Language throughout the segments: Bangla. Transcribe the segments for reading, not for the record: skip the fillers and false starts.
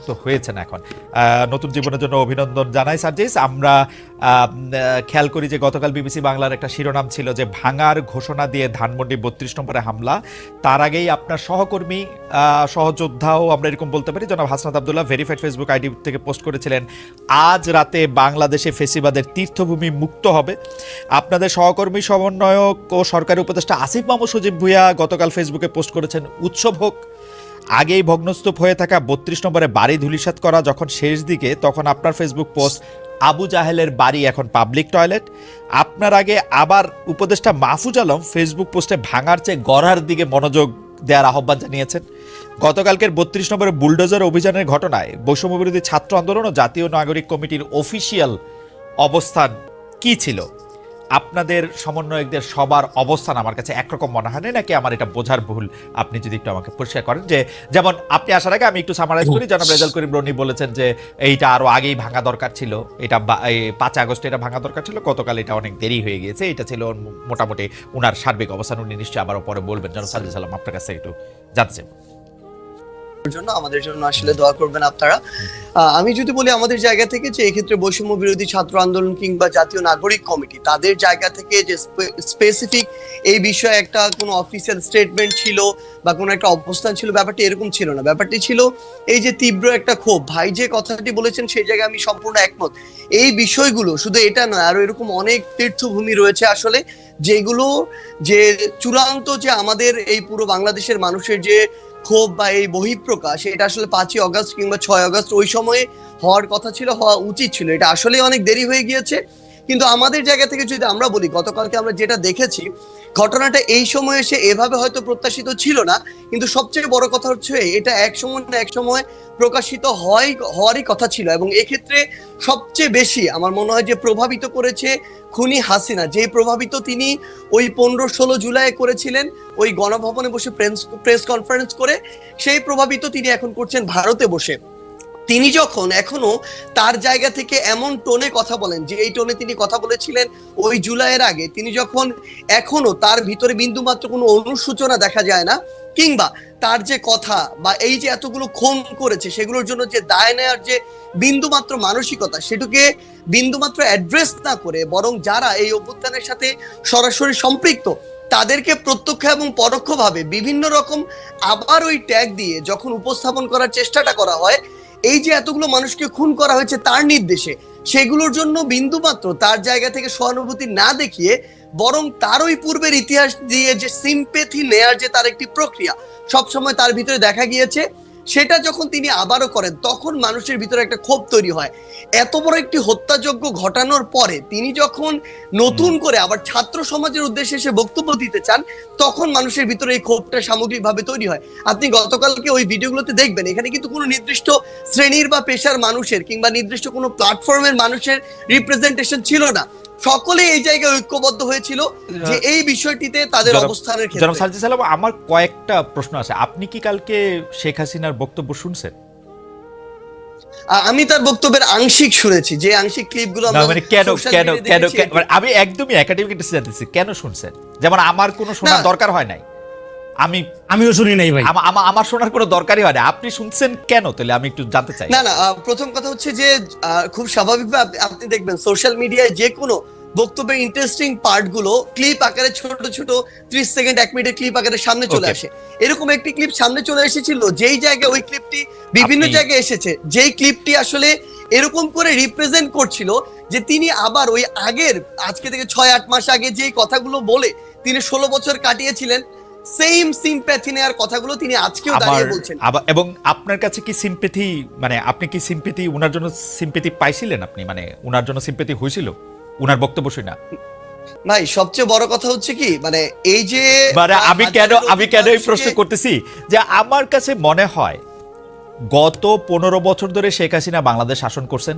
মুক্ত হয়েছেন এখন। নতুন জীবনের জন্য অভিনন্দন জানাই সার্জিস। আমরা খেয়াল করি যে গতকাল বিবিসি বাংলার একটা শিরোনাম ছিল যে ভাঙার ঘোষণা দিয়ে ধানমন্ডি ৩২ নম্বরে হামলা। তার আগেই আপনার সহকর্মী সহযোদ্ধাও আমরা এরকম বলতে পারি জনাব Hasnat Abdullah verified Facebook ID থেকে পোস্ট করেছিলেন আজ রাতে বাংলাদেশে ফেসিবাদের তীর্থভূমি মুক্ত হবে। আপনাদের সহকর্মী সমন্বয়ক ও সরকারি উপদেষ্টা আসিফ মাহমুদ সজীব ভুঁইয়া গতকাল ফেসবুকে পোস্ট করেছেন উৎসব হোক। আগেই ভগ্নস্তূপ হয়ে থাকা ৩২ নম্বরে বাড়ি ধূলিসাৎ করা যখন শেষ দিকে, তখন আপনার ফেসবুক পোস্ট আবু জাহেলের বাড়ি এখন পাবলিক টয়লেট। আপনার আগে আবার উপদেষ্টা মাহফুজ আলম ফেসবুক পোস্টে ভাঙার চেয়ে গড়ার দিকে মনোযোগ দেওয়ার আহ্বান জানিয়েছেন। গতকালকের ৩২ নম্বরে বুলডোজার অভিযানের ঘটনায় বৈষম্যবিরোধী ছাত্র আন্দোলন ও জাতীয় নাগরিক কমিটির অফিসিয়াল অবস্থান কি ছিল? আপনাদের সমন্বয়কদের সবার অবস্থান আমার কাছে একরকম মনে হয় না, নাকি আমার এটা বোঝার ভুল? আপনি যদি একটু আমাকে পরিষ্কার করেন। যে যেমন আপনি আসার আগে আমি একটু সামারাইজ করি, জনাব রেজাল করিম রনি বলেছেন যে এইটা আরো আগেই ভাঙা দরকার ছিল, এটা ৫ আগস্ট এটা ভাঙা দরকার ছিল, গতকাল এটা অনেক দেরি হয়ে গিয়েছে। এটা ছিল মোটামুটি উনার সার্বিক অবস্থান। উনি নিশ্চয়ই আবারও পরে বলবেন। জনাব সার্জিস আলম, আপনার কাছে একটু জানতে চাই। জন্য আমাদের জন্য আসলে দোয়া করবেন আপনারা। আমি যদি বলি আমাদের জায়গা থেকে যে এক্ষেত্রে বৈষম্য বিরোধী ছাত্র আন্দোলন কিংবা জাতীয় নাগরিক কমিটি তাদের জায়গা থেকে যে স্পেসিফিক এই বিষয়ে একটা কোনো অফিসিয়াল স্টেটমেন্ট ছিল বা কোনো একটা অবস্থান ছিল, ব্যাপারটি এরকম ছিল না। ব্যাপারটি ছিল এই যে তীব্র একটা ক্ষোভ। ভাই যে কথাটি বলেছেন সেই জায়গায় আমি সম্পূর্ণ একমত। এই বিষয়গুলো শুধু এটা নয়, আরো এরকম অনেক তীর্থভূমি রয়েছে আসলে, যেগুলো যে চূড়ান্ত যে আমাদের এই পুরো বাংলাদেশের মানুষের যে ক্ষোভ বা এই বহিঃপ্রকাশ, এটা আসলে ৫ই অগস্ট কিংবা ৬ আগস্ট ওই সময়ে হওয়ার কথা ছিল, হওয়া উচিত ছিল। এটা আসলে অনেক দেরি হয়ে গিয়েছে। কিন্তু আমাদের জায়গা থেকে যদি আমরা বলি, গতকালকে আমরা যেটা দেখেছি, ঘটনাটা এই সময় এসে এভাবে হয়তো প্রত্যাশিত ছিল না, কিন্তু সবচেয়ে বড় কথা হচ্ছে এটা এক সময় না এক সময় প্রকাশিত হওয়ারই কথা ছিল। এবং এক্ষেত্রে সবচেয়ে বেশি আমার মনে হয় যে প্রভাবিত করেছে খুনি হাসিনা। যে প্রভাবিত তিনি ওই ১৫-১৬ জুলাই করেছিলেন ওই গণভবনে বসে প্রেস কনফারেন্স করে, সেই প্রভাবিত তিনি এখন করছেন ভারতে বসে। তিনি যখন এখনো তার জায়গা থেকে এমন টোনে কথা বলেন যে এই টোনে তিনি কথা বলেছিলেন ওই জুলাইয়ের আগে, তিনি যখন এখনো তার ভিতরে বিন্দুমাত্র কোনো অনুসূচনা দেখা যায় না, কিংবা তার যে কথা বা এই যে এতগুলো খুন করেছে সেগুলোর জন্য যে দায় নেওয়ার যে বিন্দুমাত্র মানসিকতা, সেটুকে বিন্দুমাত্র অ্যাড্রেস না করে বরং যারা এই অভ্যুত্থানের সাথে সরাসরি সম্পৃক্ত তাদেরকে প্রত্যক্ষ এবং পরোক্ষভাবে বিভিন্ন রকম আবার ওই ট্যাগ দিয়ে যখন উপস্থাপন করার চেষ্টাটা করা হয়, এই যে এতগুলো মানুষকে খুন করা হয়েছে তার নির্দেশে, সেগুলোর জন্য বিন্দুমাত্র তার জায়গা থেকে সহানুভূতি না দেখিয়ে বরং তার ওই পূর্বের ইতিহাস দিয়ে যে সিম্পেথি নেয়ার যে তার একটি প্রক্রিয়া সবসময় তার ভিতরে দেখা গিয়েছে, সেটা যখন তিনি আবারও করেন তখন মানুষের ভিতরে একটা ক্ষোভ তৈরি হয়। এত বড় একটি হত্যাযজ্ঞ ঘটানোর পরে তিনি যখন নতুন করে আবার ছাত্র সমাজের উদ্দেশ্যে এসে বক্তব্য দিতে চান, তখন মানুষের ভিতরে এই ক্ষোভটা সামগ্রিকভাবে তৈরি হয়। আপনি গতকালকে ওই ভিডিওগুলোতে দেখবেন এখানে কিন্তু কোনো নির্দিষ্ট শ্রেণীর বা পেশার মানুষের কিংবা নির্দিষ্ট কোনো প্ল্যাটফর্মের মানুষের রিপ্রেজেন্টেশন ছিল না। সকলে এই জায়গায় ঐক্যবদ্ধ হয়েছিল যে এই বিষয়টিতে তাদের অবস্থানের ক্ষেত্রে। জনাব সার্জিস আলম, আমার কয়েকটা প্রশ্ন আছে। আপনি কি কালকে শেখ হাসিনার বক্তব্য শুনছেন? আমি তার বক্তব্যের আংশিক শুনেছি, যে আংশিক ক্লিপগুলো আমরা আমি একদমই একাডেমিক একটা জানতেছি কেন শুনছেন? যেমন আমার কোনো শোনার দরকার হয় নাই, আমিও শুনি নাই ভাই, আমার শোনার কোনো দরকারই হয় না, আপনি শুনছেন কেন? তাহলে আমি একটু জানতে চাই। না, প্রথম কথা হচ্ছে যে খুব স্বাভাবিকভাবে আপনি দেখবেন সোশ্যাল মিডিয়ায় যে কোনো বক্তব্যের ইন্টারেস্টিং পার্ট গুলো ক্লিপ আকারে ছোট ছোট 30 সেকেন্ড 1 মিনিটের ক্লিপ আকারে সামনে চলে আসে। এরকম একটি ক্লিপ সামনে চলে এসেছিল, যেই জায়গায় ওই ক্লিপটি বিভিন্ন জায়গায় এসেছে, যেই ক্লিপটি আসলে এরকম করে রিপ্রেজেন্ট করছিল যে তিনি আবার ওই আগের আজকে থেকে 6-8 মাস আগে যেই কথাগুলো বলে তিনি 16 বছর কাটিয়েছিলেন, সেম সিম্প্যাথি নেয়ার কথাগুলো তিনি আজকেও দাঁড়িয়ে বলছেন। এবং আপনার কাছে কি সিম্প্যাথি, মানে আপনি কি সিম্প্যাথি উনার জন্য সিম্প্যাথি পাইছিলেন? আপনি মানে উনার জন্য সিম্প্যাথি হয়েছিল উনার বক্তব্য শুনে? ভাই সবচেয়ে বড় কথা হচ্ছে কি, মানে এই যে আমি কেন এই প্রশ্ন করতেছি, যে আমার কাছে মনে হয় গত 15 বছর ধরে শেখ হাসিনা বাংলাদেশ শাসন করছেন।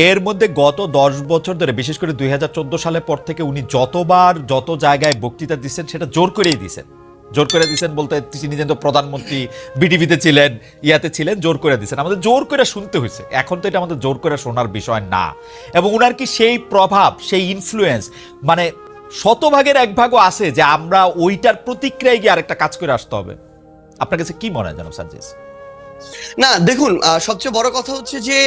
এর মধ্যে গত 10 বছর ধরে, বিশেষ করে 2014 সালের পর থেকে উনি যতবার যত জায়গায় বক্তৃতা দিচ্ছেন সেটা জোর করেই দিচ্ছেন। জোর করে দিচ্ছেন বলতে তিনি যেন প্রধানমন্ত্রী বিডিবিতে ছিলেন, ইয়াতে ছিলেন, জোর করে দিচ্ছেন। আমাদের জোর করে শুনতে হয়েছে, এখন তো এটা আমাদের জোর করে শোনার বিষয় না। এবং উনার কি সেই প্রভাব, সেই ইনফ্লুয়েন্স, মানে 100 ভাগের 1 ভাগও আছে যে আমরা ওইটার প্রতিক্রিয়ায় গিয়ে আরেকটা কাজ করে আসতে হবে? আপনার কাছে কি মনে হয় জনাব সার্জিস? না দেখুন, সবচেয়ে বড় কথা হচ্ছে যে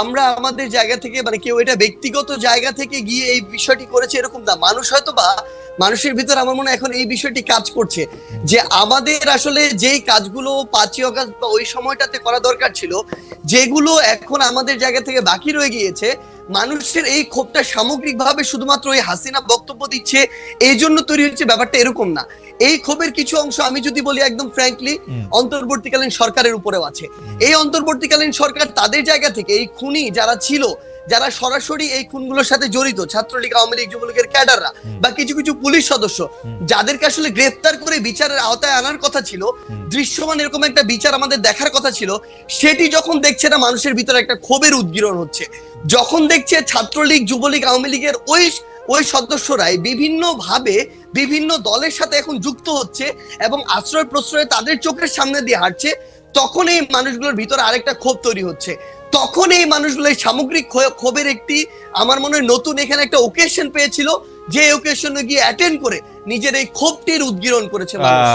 আমরা আমাদের জায়গা থেকে, মানে কেউ এটা ব্যক্তিগত জায়গা থেকে গিয়ে এই বিষয়টি করেছে এরকম না। মানুষ হয়তো বা মানুষের ভিতর আমার মনে হয় এখন এই বিষয়টি কাজ করছে যে আমাদের আসলে যেই কাজগুলো 5ই অগাস্ট বা ওই সময়টাতে করা দরকার ছিল, যেগুলো এখন আমাদের জায়গা থেকে বাকি রয়ে গিয়েছে, মানুষের এই ক্ষোভটা সামগ্রিকভাবে শুধুমাত্র ওই হাসিনা বক্তব্য দিচ্ছে এই জন্য তৈরি হচ্ছে, ব্যাপারটা এরকম না। এই ক্ষোভের কিছু অংশ আমি যদি বলি একদম ফ্র্যাঙ্কলি অন্তর্বর্তীকালীন সরকারের উপরেও আছে। এই অন্তর্বর্তীকালীন সরকার তাদের জায়গা থেকে এই খুনি যারা ছিল, যারা সরাসরি এই খুনগুলোর সাথে জড়িত, ছাত্রলীগ, আওয়ামী লীগ, যুবলীগের ক্যাডাররা বা কিছু কিছু পুলিশ সদস্য, যাদেরকে আসলে গ্রেফতার করে বিচারের আওতায় আনার কথা ছিল, দৃশ্যমান এরকম একটা বিচার আমাদের দেখার কথা ছিল, সেটি যখন দেখছে না মানুষের ভিতরে একটা ক্ষোভের উদ্গীরণ হচ্ছে। যখন দেখছে ছাত্রলীগ, যুবলীগ, আওয়ামী লীগের ওই সদস্যরাই বিভিন্ন ভাবে বিভিন্ন দলের সাথে এখন যুক্ত হচ্ছে এবং আশ্রয় প্রশ্রয়ে তাদের চোখের সামনে দিয়ে হাঁটছে, তখন এই মানুষগুলোর ভিতরে আরেকটা ক্ষোভ তৈরি হচ্ছে। তখন এই মানুষগুলো সামগ্রিক ক্ষোভের একটি, আমার মনে হয় নতুন এখানে একটা ওকেশন পেয়েছিল, যে ওকেশনে গিয়ে অ্যাটেন্ড করে নিজের এই ক্ষোভটির উদ্গীরণ করেছে মানুষ।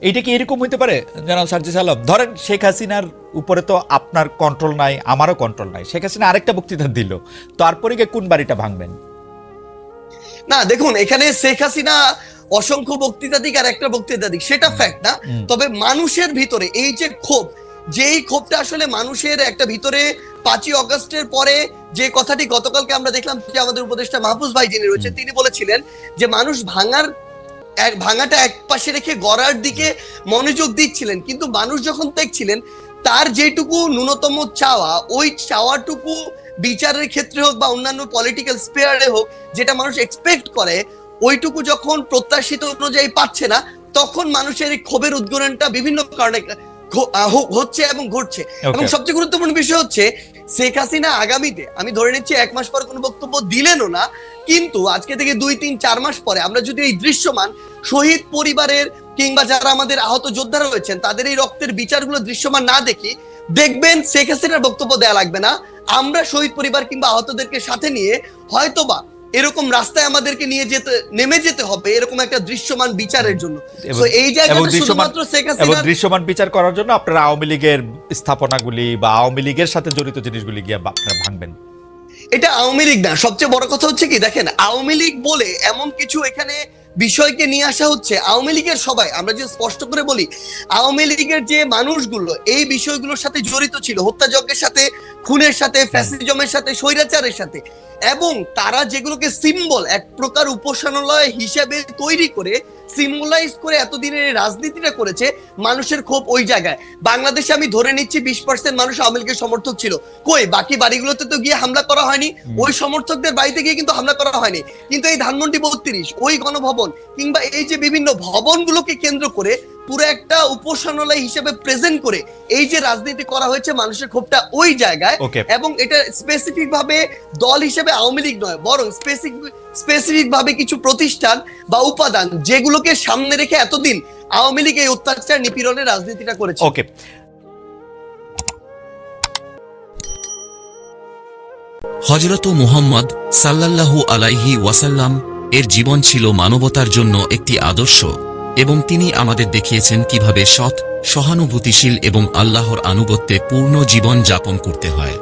এইটা কি এরকম হইতে পারে জনাব সার্জিস আলম? ধরেন শেখ হাসিনার উপরে তো আপনার কন্ট্রোল নাই, আমারও কন্ট্রোল নাই। শেখ হাসিনা আরেকটা বক্তৃতা দিল, তারপরে গিয়ে কোন বাড়িটা ভাঙবেন? না দেখুন, এখানে শেখ হাসিনা অসংখ্য বক্তৃতা দিক আর একটা বক্তৃতা দিক, সেটা ফ্যাক্ট না। তবে মানুষের ভিতরে এই যে ক্ষোভ, যেই ক্ষোভটা আসলে মানুষের একটা ভিতরে 5ই অগাস্টের পরে, যে কথাটি গতকালকে আমরা দেখলাম যে আমাদের উপদেষ্টা মাহফুজ ভাই যিনি রয়েছে তিনি বলেছিলেন যে মানুষ ভাঙাটা এক পাশে রেখে গড়ার দিকে মনোযোগ দিচ্ছিলেন, কিন্তু মানুষ যখন দেখছিলেন তার যেটুকু ন্যূনতম চাওয়া, ওই চাওয়াটুকু বিচারের ক্ষেত্রে হোক বা অন্যান্য পলিটিক্যাল স্পেয়ারে হোক, যেটা মানুষ এক্সপেক্ট করে, ওইটুকু যখন প্রত্যাশিত অনুযায়ী পাচ্ছে না, তখন মানুষের এই ক্ষোভের উদ্গীরণটা বিভিন্ন কারণে হচ্ছে এবং ঘটছে। এবং সবচেয়ে গুরুত্বপূর্ণ বিষয় হচ্ছে শেখ হাসিনা আগামীতে, আমি ধরে নিচ্ছি 1 মাস পর কোনো বক্তব্য দিলেনও না, কিন্তু আজকে থেকে 2, 3, 4 মাস পরে আমরা যদি এই দৃশ্যমান শহীদ পরিবারের কিংবা যারা আমাদের আহত যোদ্ধারা রয়েছেন তাদের এই রক্তের বিচারগুলো দৃশ্যমান না দেখি, দেখবেন শেখ হাসিনার বক্তব্য দেয়া লাগবে না, আমরা শহীদ পরিবার কিংবা আহতদেরকে সাথে নিয়ে হয়তোবা এরকম রাস্তায় আমাদেরকে নেমে যেতে হবে এরকম একটা দৃশ্যমান বিচারের জন্য। তো এই জায়গাটা শুধুমাত্র শেখ হাসিনা দৃশ্যমান বিচার করার জন্য আপনারা আওয়ামী লীগের স্থাপনাগুলি বা আওয়ামী লীগের সাথে জড়িত জিনিসগুলি গিয়ে আপনারা ভাঙবেন। এটা আওয়ামী লীগ না। সবচেয়ে বড় কথা হচ্ছে কি, দেখেন আওয়ামী লীগ বলে এমন কিছু এখানে বিষয়কে নিয়ে আসা হচ্ছে। আওয়ামী লীগের সবাই, আমরা যে স্পষ্ট করে বলি, আওয়ামী লীগের যে মানুষগুলো এই বিষয়গুলোর সাথে জড়িত ছিল, হত্যাযজ্ঞের সাথে, খুনের সাথে, ফ্যাসিজমের সাথে, স্বৈরাচারের সাথে, এবং তারা যেগুলোকে সিম্বল, এক প্রকার উপাসনালয় হিসেবে তৈরি করে সিম্বলাইজ করে এতদিনের রাজনীতিটা করেছে, মানুষের ক্ষোভ ওই জায়গায়। বাংলাদেশে আমি ধরে নিচ্ছি 20% মানুষ আওয়ামী লীগের সমর্থক ছিল, কই বাকি বাড়িগুলোতে তো গিয়ে হামলা করা হয়নি, ওই সমর্থকদের বাড়িতে গিয়ে কিন্তু হামলা করা হয়নি, কিন্তু এই ধানমন্ডি 32, ওই গণভবন কিংবা এই যে বিভিন্ন ভবনগুলোকে কেন্দ্র করে পুরো একটা উপাসনালয় হিসেবে প্রেজেন্ট করে এই যে রাজনীতি করা হয়েছে, মানুষের ক্ষোভটা ওই জায়গায়। এবং এটা স্পেসিফিক ভাবে দল হিসেবে আওয়ামী লীগ নয়, বরং স্পেসিফিক ভাবে কিছু প্রতিষ্ঠান বা উপাদান যেগুলোকে সামনে রেখে এতদিন আওয়ামী লীগ এই অত্যাচার নিপীড়নের রাজনীতিটা করেছে। ওকে, হযরত মুহাম্মদ সাল্লাল্লাহু আলাইহি ওয়াসাল্লাম এর জীবন ছিল মানবতার জন্য একটি আদর্শ, এবং তিনি আমাদের দেখিয়েছেন কিভাবে সৎ, সহানুভূতিশীল এবং আল্লাহর আনুগত্যে পূর্ণ জীবন যাপন করতে হয়।